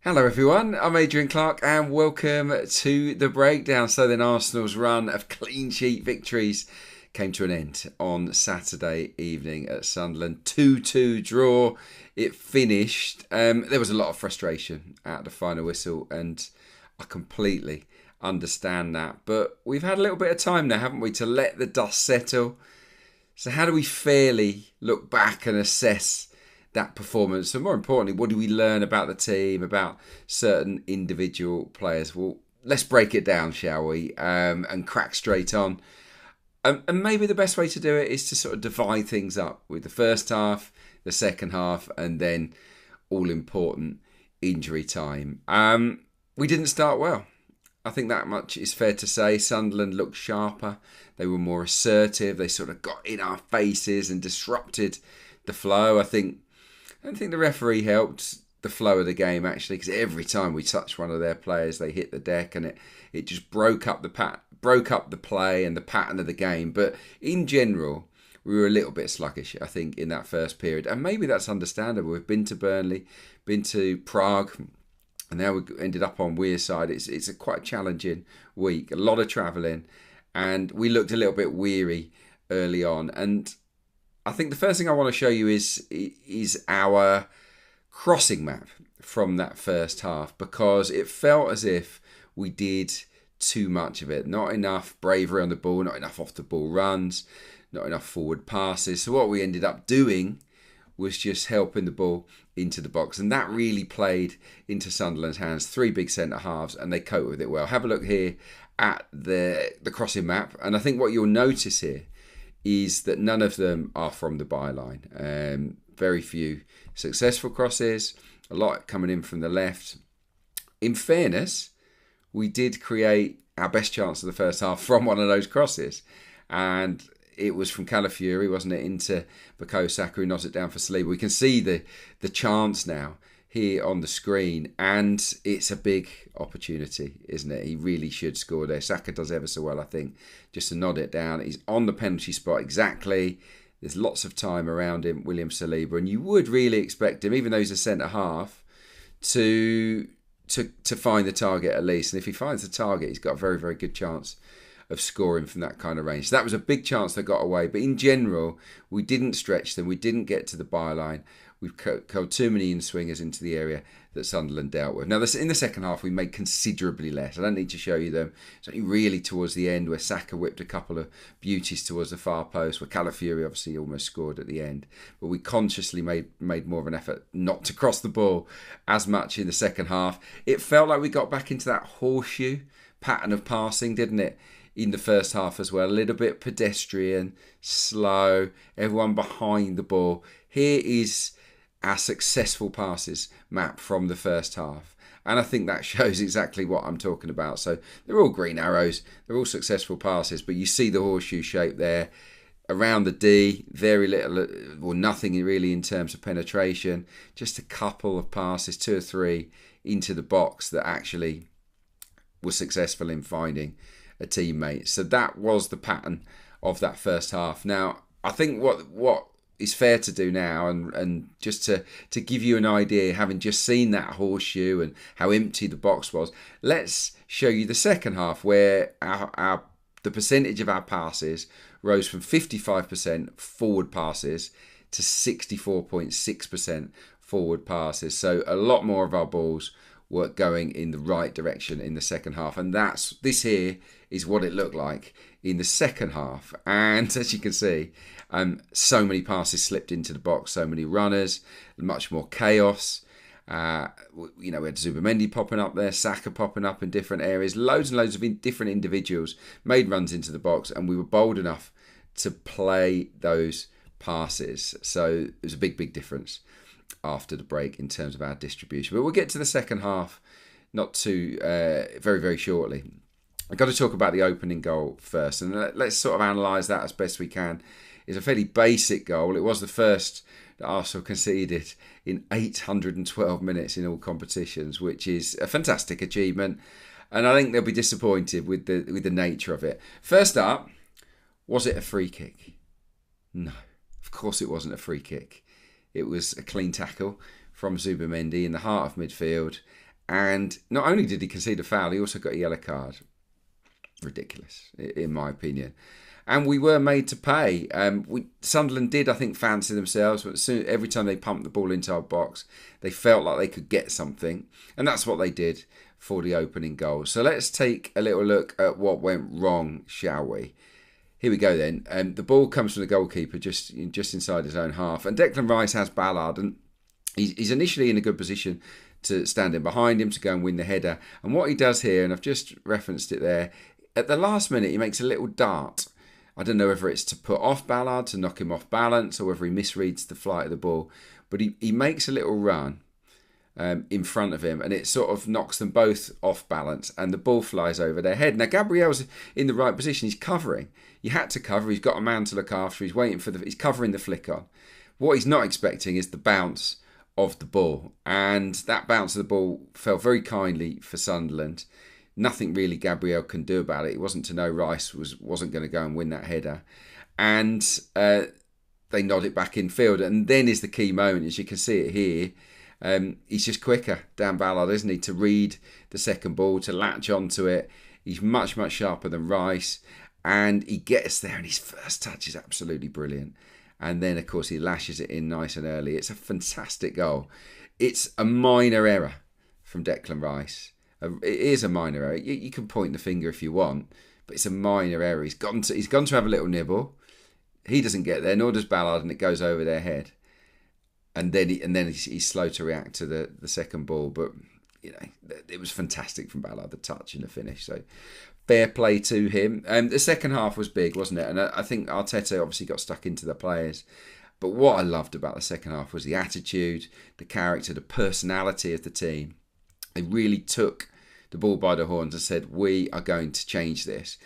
Hello everyone, I'm Adrian Clarke and welcome to the breakdown. So then Arsenal's run of clean sheet victories came to an end on Saturday evening at Sunderland. 2-2 draw, it finished. There was a lot of frustration at the final whistle and I completely understand that. But we've had a little bit of time now, haven't we, to let the dust settle. So how do we fairly look back and assess that performance, and more importantly, what do we learn about the team, about certain individual players? Well, let's break it down, shall we, and crack straight on. And maybe the best way to do it is to sort of divide things up with the first half, the second half, and then all important injury time. We didn't start well. I think that much is fair to say. Sunderland looked sharper. They were more assertive. They sort of got in our faces and disrupted the flow. I don't think the referee helped the flow of the game, actually, because every time we touched one of their players, they hit the deck, and it just broke up the play and the pattern of the game. But in general, we were a little bit sluggish, I think, in that first period, and maybe that's understandable. We've been to Burnley, been to Prague, and now we ended up on Weir's side. It's a quite challenging week, a lot of travelling, and we looked a little bit weary early on. And I think the first thing I want to show you is our crossing map from that first half, because it felt as if we did too much of it. Not enough bravery on the ball, not enough off the ball runs, not enough forward passes. So what we ended up doing was just helping the ball into the box, and that really played into Sunderland's hands. Three big centre halves, and they coped with it well. Have a look here at the crossing map, and I think what you'll notice here is that none of them are from the byline. Very few successful crosses, a lot coming in from the left. In fairness, we did create our best chance of the first half from one of those crosses. And it was from Calafiori, wasn't it, into Bukayo Saka, who knocks it down for Saliba. We can see the chance now here on the screen, and it's a big opportunity, isn't it? He really should score there. Saka does ever so well, I think, just to nod it down. He's on the penalty spot exactly. There's lots of time around him, William Saliba, and you would really expect him, even though he's a centre half, to find the target at least. And if he finds the target, he's got a very, very good chance of scoring from that kind of range. So that was a big chance that got away. But in general, we didn't stretch them. We didn't get to the byline. We've curled too many in-swingers into the area that Sunderland dealt with. Now, in the second half, we made considerably less. I don't need to show you them. It's only really towards the end where Saka whipped a couple of beauties towards the far post, where Calafiori obviously almost scored at the end. But we consciously made more of an effort not to cross the ball as much in the second half. It felt like we got back into that horseshoe pattern of passing, didn't it? In the first half as well, a little bit pedestrian, slow, everyone behind the ball. Here is our successful passes map from the first half, and I think that shows exactly what I'm talking about. So they're all green arrows, they're all successful passes, but you see the horseshoe shape there around the D, very little or nothing really in terms of penetration, just a couple of passes, 2 or 3 into the box that actually was successful in finding a teammate. So that was the pattern of that first half. Now, I think what is fair to do now, and just to give you an idea, having just seen that horseshoe and how empty the box was, let's show you the second half, where the percentage of our passes rose from 55% forward passes to 64.6% forward passes. So a lot more of our balls were going in the right direction in the second half, and this here is what it looked like in the second half. And as you can see, so many passes slipped into the box, so many runners, much more chaos. We had Zubamendi popping up there, Saka popping up in different areas, loads and loads of different individuals made runs into the box, and we were bold enough to play those passes. So it was a big difference after the break in terms of our distribution. But we'll get to the second half not too very, very shortly. I've got to talk about the opening goal first, and let's sort of analyse that as best we can. It's a fairly basic goal. It was the first that Arsenal conceded in 812 minutes in all competitions, which is a fantastic achievement, and I think they'll be disappointed with the nature of it. First up, was it a free kick? No, of course it wasn't a free kick. It was a clean tackle from Zubamendi in the heart of midfield, And not only did he concede a foul, he also got a yellow card. Ridiculous, in my opinion. And we were made to pay. Sunderland did, I think, fancy themselves. But every time they pumped the ball into our box, they felt like they could get something. And that's what they did for the opening goal. So let's take a little look at what went wrong, shall we? Here we go then. The ball comes from the goalkeeper just inside his own half. And Declan Rice has Ballard. And he's initially in a good position to stand in behind him to go and win the header. And what he does here, and I've just referenced it there, at the last minute he makes a little dart. I don't know whether it's to put off Ballard, to knock him off balance, or whether he misreads the flight of the ball. But he makes a little run in front of him, and it sort of knocks them both off balance, and the ball flies over their head. Now, Gabriel's in the right position. He's covering. He had to cover. He's got a man to look after. He's waiting for he's covering the flick on. What he's not expecting is the bounce of the ball, and that bounce of the ball fell very kindly for Sunderland. Nothing really Gabriel can do about it. It wasn't to know Rice wasn't going to go and win that header, and they nod it back in field. And then is the key moment, as you can see it here. He's just quicker, Dan Ballard, isn't he, to read the second ball, to latch onto it. He's much, much sharper than Rice, and he gets there, and his first touch is absolutely brilliant. And then, of course, he lashes it in nice and early. It's a fantastic goal. It's a minor error from Declan Rice. It is a minor error. You can point the finger if you want, but it's a minor error. He's gone to have a little nibble. He doesn't get there, nor does Ballard, and it goes over their head. And then he's slow to react to the second ball. But it was fantastic from Ballard, the touch and the finish. So fair play to him. The second half was big, wasn't it? And I think Arteta obviously got stuck into the players. But what I loved about the second half was the attitude, the character, the personality of the team. They really took the ball by the horns and said, we are going to change this.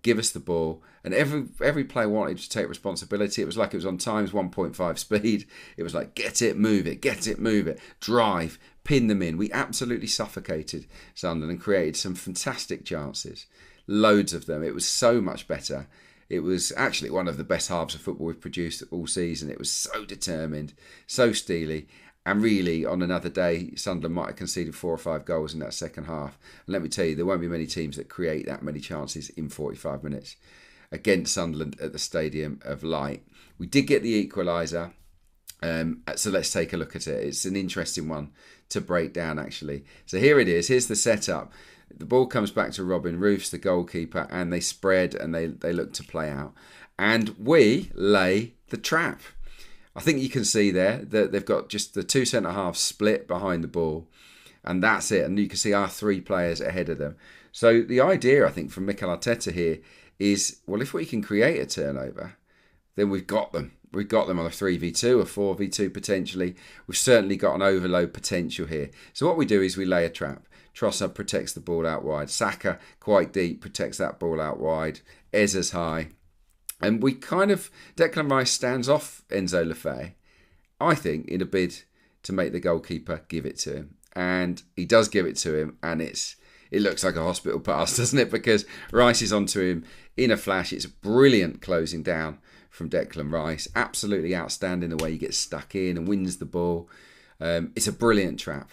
Give us the ball. And every player wanted to take responsibility. It was like it was on times 1.5 speed. It was like, get it, move it, drive, pin them in. We absolutely suffocated Sunderland and created some fantastic chances. Loads of them. It was so much better. It was actually one of the best halves of football we've produced all season. It was so determined, so steely. And really, on another day, Sunderland might have conceded 4 or 5 goals in that second half. And let me tell you, there won't be many teams that create that many chances in 45 minutes against Sunderland at the Stadium of Light. We did get the equaliser, so let's take a look at it. It's an interesting one to break down, actually. So here it is. Here's the setup. The ball comes back to Robin Roofs, the goalkeeper, and they spread and they look to play out. And we lay the trap. I think you can see there that they've got just the 2 centre-halves split behind the ball, and that's it. And you can see our 3 players ahead of them. So the idea, I think, from Mikel Arteta here is, well, if we can create a turnover, then we've got them. We've got them on a 3v2, a 4v2 potentially. We've certainly got an overload potential here. So what we do is we lay a trap. Trossard protects the ball out wide. Saka, quite deep, protects that ball out wide. Eza's high. And we Declan Rice stands off Enzo Lefebvre, I think, in a bid to make the goalkeeper give it to him. And he does give it to him, and it looks like a hospital pass, doesn't it? Because Rice is onto him in a flash. It's a brilliant closing down from Declan Rice. Absolutely outstanding the way he gets stuck in and wins the ball. It's a brilliant trap.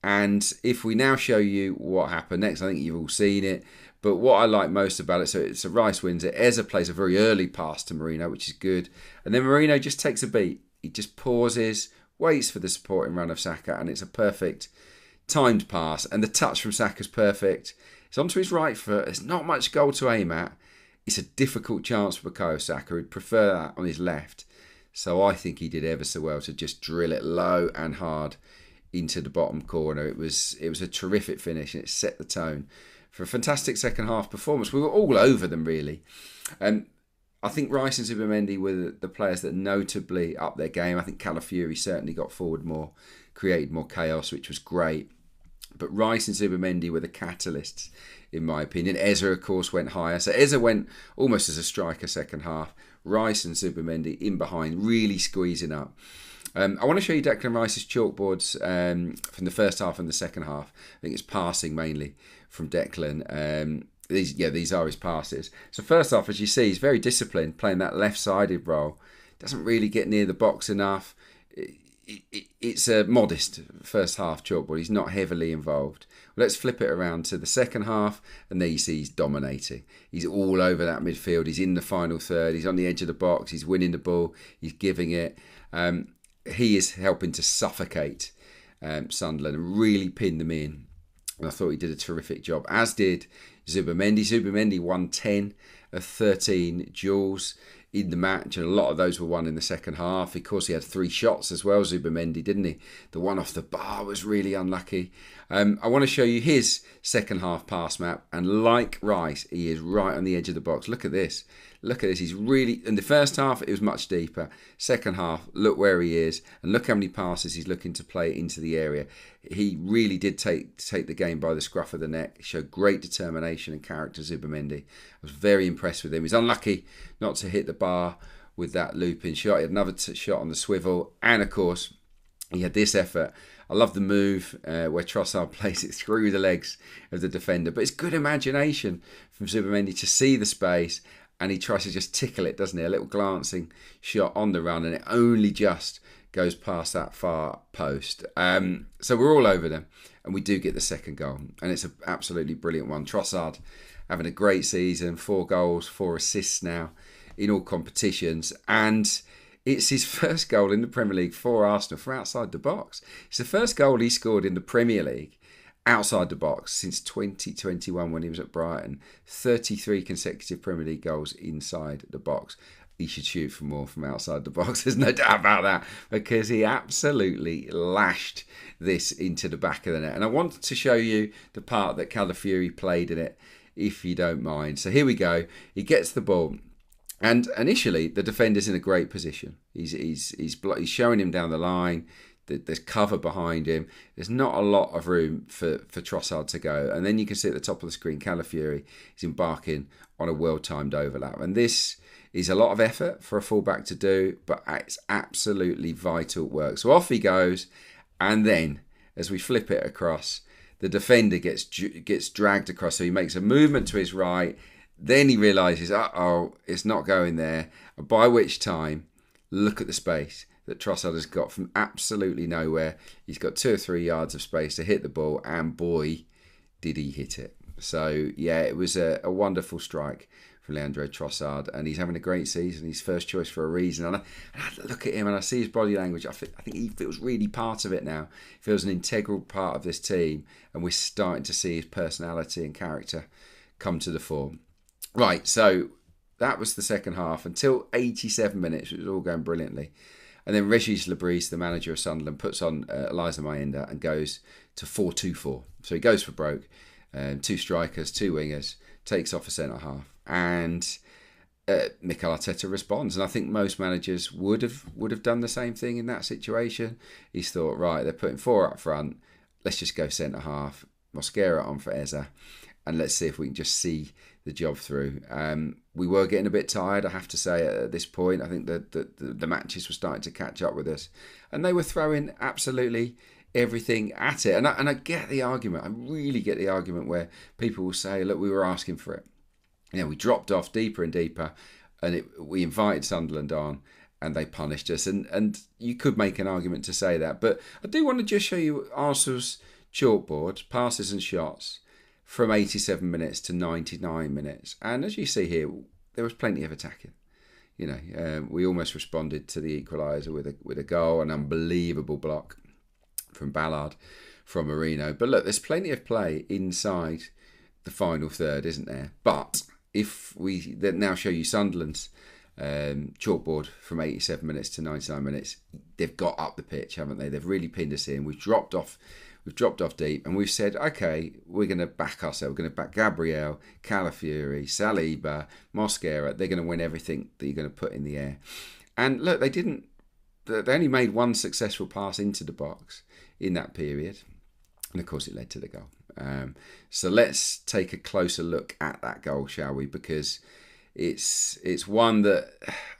And if we now show you what happened next, I think you've all seen it. But what I like most about it, so Rice wins it. Eza plays a very early pass to Marino, which is good. And then Marino just takes a beat. He just pauses, waits for the supporting run of Saka, and it's a perfect timed pass. And the touch from Saka's perfect. It's onto his right foot. There's not much goal to aim at. It's a difficult chance for Bukayo Saka. He'd prefer that on his left. So I think he did ever so well to just drill it low and hard into the bottom corner. It was a terrific finish, and it set the tone for a fantastic second half performance. We were all over them, really. I think Rice and Zubimendi were the players that notably upped their game. I think Calafiori certainly got forward more, created more chaos, which was great. But Rice and Zubimendi were the catalysts, in my opinion. Eza, of course, went higher. So Eza went almost as a striker second half. Rice and Zubimendi in behind, really squeezing up. I want to show you Declan Rice's chalkboards from the first half and the second half. I think it's passing mainly from Declan. These are his passes. So first off, as you see, he's very disciplined, playing that left-sided role. Doesn't really get near the box enough. it's a modest first half chalkboard. He's not heavily involved. Let's flip it around to the second half, and there you see he's dominating. He's all over that midfield. He's in the final third. He's on the edge of the box. He's winning the ball. He's giving it. He is helping to suffocate Sunderland and really pin them in. And I thought he did a terrific job, as did Zubimendi. Zubimendi won 10 of 13 duels in the match, and a lot of those were won in the second half. Of course, he had 3 shots as well, Zubimendi, didn't he? The one off the bar was really unlucky. I want to show you his second half pass map, and like Rice, he is right on the edge of the box. Look at this. Look at this. He's really, in the first half, it was much deeper. Second half, look where he is, and look how many passes he's looking to play into the area. He really did take the game by the scruff of the neck. He showed great determination and character, Zubimendi. I was very impressed with him. He's unlucky not to hit the bar with that looping shot. He had another shot on the swivel, and of course, he had this effort. I love the move where Trossard plays it through the legs of the defender, but it's good imagination from Zubimendi to see the space, and he tries to just tickle it, doesn't he? A little glancing shot on the run, and it only just goes past that far post. So we're all over them, and we do get the second goal, and it's an absolutely brilliant one. Trossard having a great season, 4 goals, 4 assists now in all competitions, and it's his first goal in the Premier League for Arsenal from outside the box. It's the first goal he scored in the Premier League outside the box since 2021 when he was at Brighton. 33 consecutive Premier League goals inside the box. He should shoot for more from outside the box. There's no doubt about that, because he absolutely lashed this into the back of the net. And I wanted to show you the part that Calafiori played in it, if you don't mind. So here we go. He gets the ball, and initially the defender's in a great position. He's showing him down the line. There's cover behind him. There's not a lot of room for Trossard to go. And then you can see at the top of the screen, Calafiori is embarking on a well-timed overlap. And this is a lot of effort for a fullback to do, but it's absolutely vital work. So off he goes, and then as we flip it across, the defender gets dragged across. So he makes a movement to his right. Then he realises, it's not going there. By which time, look at the space that Trossard has got from absolutely nowhere. He's got 2 or 3 yards of space to hit the ball, and boy, did he hit it. So, yeah, it was a wonderful strike from Leandro Trossard, and he's having a great season. He's first choice for a reason. And I look at him and I see his body language. I think he feels really part of it now. He feels an integral part of this team, and we're starting to see his personality and character come to the fore. Right, so that was the second half until 87 minutes. It was all going brilliantly. And then Regis Lebris, the manager of Sunderland, puts on Eliza Mayenda and goes to 4-2-4. So he goes for broke. 2 strikers, 2 wingers, takes off a centre-half. And Mikel Arteta responds. And I think most managers would have done the same thing in that situation. He's thought, right, they're putting 4 up front. Let's just go centre-half. Mosquera on for Eza. And let's see if we can just see the job through. We were getting a bit tired, I have to say, at this point. I think that the matches were starting to catch up with us, and they were throwing absolutely everything at it. And I get the argument. I really get the argument where people will say, look, we were asking for it. You know, we dropped off deeper and deeper, and we invited Sunderland on, and they punished us. And you could make an argument to say that. But I do want to just show you Arsenal's chalkboard, passes and shots, from 87 minutes to 99 minutes. And as you see here, there was plenty of attacking. You know, we almost responded to the equaliser with a goal, an unbelievable block from Ballard, from Marino. But look, there's plenty of play inside the final third, isn't there? But if we then now show you Sunderland's chalkboard from 87 minutes to 99 minutes, they've got up the pitch, haven't they? They've really pinned us in. We've dropped off deep, and we've said, okay, we're going to back ourselves. We're going to back Gabriel, Calafiori, Saliba, Mosquera. They're going to win everything that you're going to put in the air. And look, they didn't. They only made 1 successful pass into the box in that period, and of course it led to the goal. So let's take a closer look at that goal, shall we? Because it's one that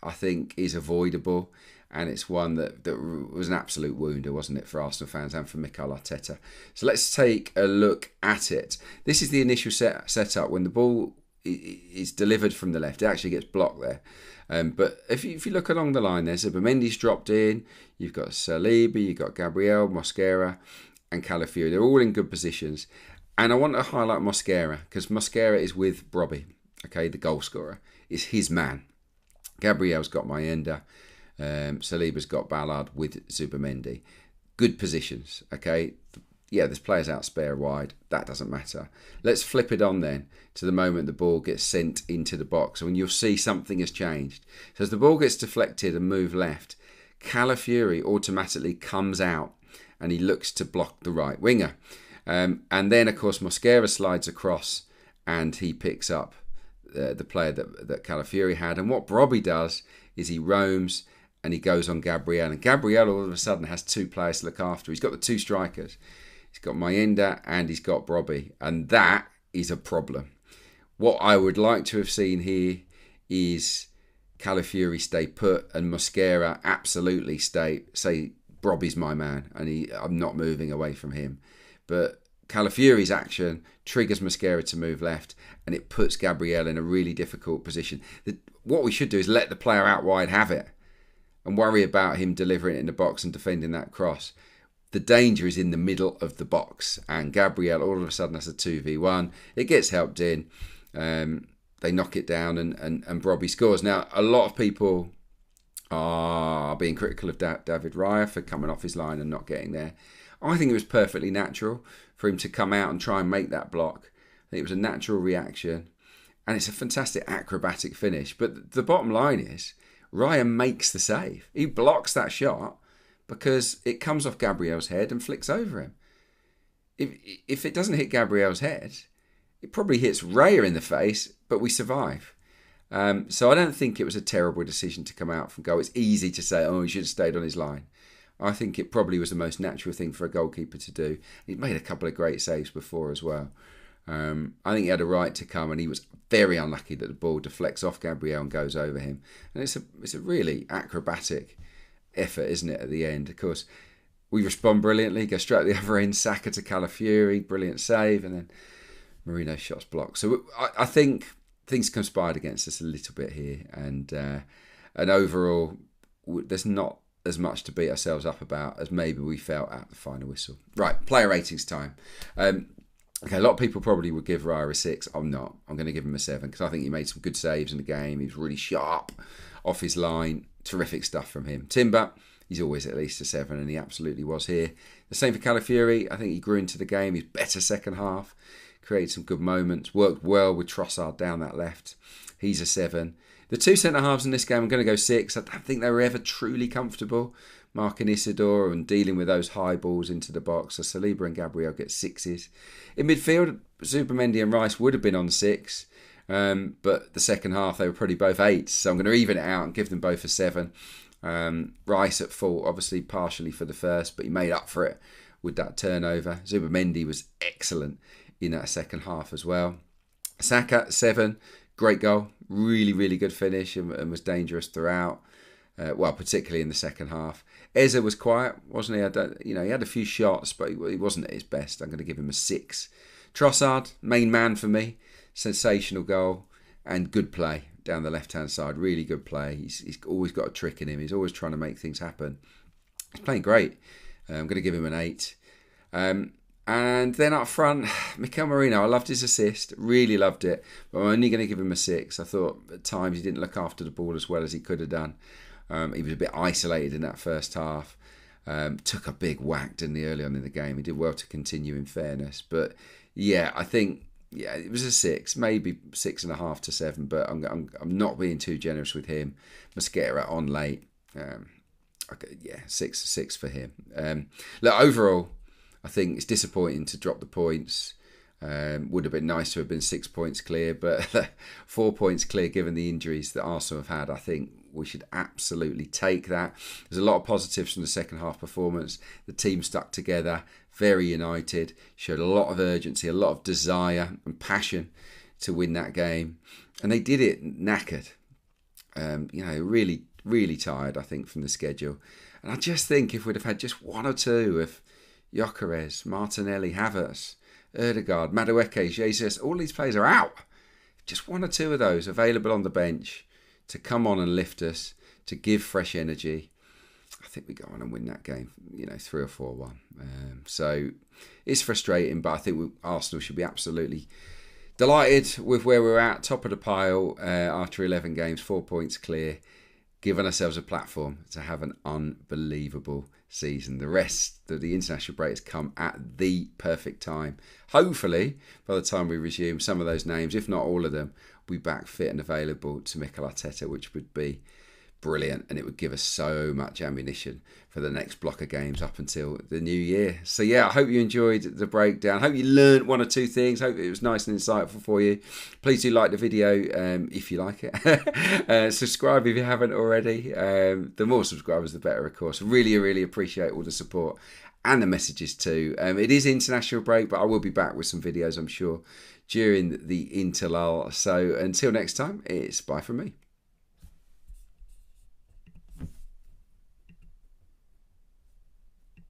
I think is avoidable. And it's one that was an absolute wounder, wasn't it, for Arsenal fans and for Mikel Arteta. So let's take a look at it. This is the initial setup when the ball is delivered from the left. It actually gets blocked there. But if you look along the line there, Zubimendi's dropped in. You've got Saliba, you've got Gabriel, Mosquera and Calafiori. They're all in good positions. And I want to highlight Mosquera because Mosquera is with Brobby, okay, the goal scorer. It's his man. Gabriel's got Mayenda. Saliba's got Ballard with Zubimendi. Good positions, okay. Yeah, there's players out spare wide. That doesn't matter. Let's flip it on then to the moment the ball gets sent into the box. And you'll see something has changed. So as the ball gets deflected and moved left, Calafiori automatically comes out and he looks to block the right winger. And then, of course, Mosquera slides across and he picks up the player that Calafiori had. And what Brobby does is he roams and he goes on Gabriel. And Gabriel all of a sudden has two players to look after. He's got the two strikers. He's got Mayenda and he's got Brobby. And that is a problem. What I would like to have seen here is Calafiori stay put and Mosquera absolutely say, Brobby's my man and I'm not moving away from him. But Calafiori's action triggers Mosquera to move left and it puts Gabriel in a really difficult position. What we should do is let the player out wide have it and worry about him delivering it in the box and defending that cross. The danger is in the middle of the box and Gabriel all of a sudden has a 2v1. It gets helped in. They knock it down and Brobby scores. Now, a lot of people are being critical of David Raya for coming off his line and not getting there. I think it was perfectly natural for him to come out and try and make that block. I think it was a natural reaction and it's a fantastic acrobatic finish. But the bottom line is Raya makes the save. He blocks that shot because it comes off Gabriel's head and flicks over him. If it doesn't hit Gabriel's head, it probably hits Raya in the face, but we survive. So I don't think it was a terrible decision to come out from goal. It's easy to say, oh, he should have stayed on his line. I think it probably was the most natural thing for a goalkeeper to do. He'd made a couple of great saves before as well. I think he had a right to come and he was very unlucky that the ball deflects off Gabriel and goes over him. And it's a really acrobatic effort, isn't it, at the end? Of course, we respond brilliantly, go straight at the other end, Saka to Calafiori, brilliant save, and then Marino's shot's blocked. So I think things conspired against us a little bit here, and overall, there's not as much to beat ourselves up about as maybe we felt at the final whistle. Right, player ratings time. Okay, a lot of people probably would give Raya a 6. I'm not. I'm going to give him a 7 because I think he made some good saves in the game. He was really sharp off his line. Terrific stuff from him. Timber, he's always at least a 7 and he absolutely was here. The same for Calafiori. I think he grew into the game. He's better second half. Created some good moments. Worked well with Trossard down that left. He's a 7. The two centre-halves in this game, I'm going to go 6. I don't think they were ever truly comfortable. Mark and Isidore and dealing with those high balls into the box. So Saliba and Gabriel get 6s. In midfield, Zubimendi and Rice would have been on 6. But the second half, they were probably both 8s. So I'm going to even it out and give them both a 7. Rice at fault, obviously partially for the first, but he made up for it with that turnover. Zubimendi was excellent in that second half as well. Saka, 7. Great goal. Really, really good finish and was dangerous throughout. Well, particularly in the second half. Eze was quiet, wasn't he? He had a few shots, but he wasn't at his best. I'm going to give him a 6. Trossard, main man for me. Sensational goal and good play down the left-hand side. Really good play. He's always got a trick in him. He's always trying to make things happen. He's playing great. I'm going to give him an 8. And then up front, Mikel Marino. I loved his assist. Really loved it. But I'm only going to give him a 6. I thought at times he didn't look after the ball as well as he could have done. He was a bit isolated in that first half. Took a big whack, didn't he, early on in the game. He did well to continue in fairness. But yeah, I think it was a 6, maybe 6.5 to 7. But I'm not being too generous with him. Mosquera on late. 6 for him. Look, overall, I think it's disappointing to drop the points. Would have been nice to have been 6 points clear, but 4 points clear given the injuries that Arsenal have had. I think we should absolutely take that. There's a lot of positives from the second half performance. The team stuck together, very united, showed a lot of urgency, a lot of desire and passion to win that game. And they did it knackered. Really, really tired, I think, from the schedule. And I just think if we'd have had just 1 or 2 of Gyökeres, Martinelli, Havertz, Ødegaard, Madueke, Jesus, all these players are out. just one or two of those available on the bench to come on and lift us, to give fresh energy, I think we go on and win that game, 3 or 4-1. So it's frustrating, but I think Arsenal should be absolutely delighted with where we're at, top of the pile after 11 games, 4 points clear, giving ourselves a platform to have an unbelievable season. The rest of the international break has come at the perfect time. Hopefully, by the time we resume, some of those names, if not all of them, will be back fit and available to Mikel Arteta, which would be brilliant, and it would give us so much ammunition for the next block of games up until the new year. So yeah, I hope you enjoyed the breakdown. I hope you learned one or two things. Hope it was nice and insightful for you. Please do like the video if you like it. Subscribe if you haven't already. The more subscribers, the better, of course. Really appreciate all the support and the messages too. It is international break, but I will be back with some videos, I'm sure, during the interlull. So until next time, it's bye from me.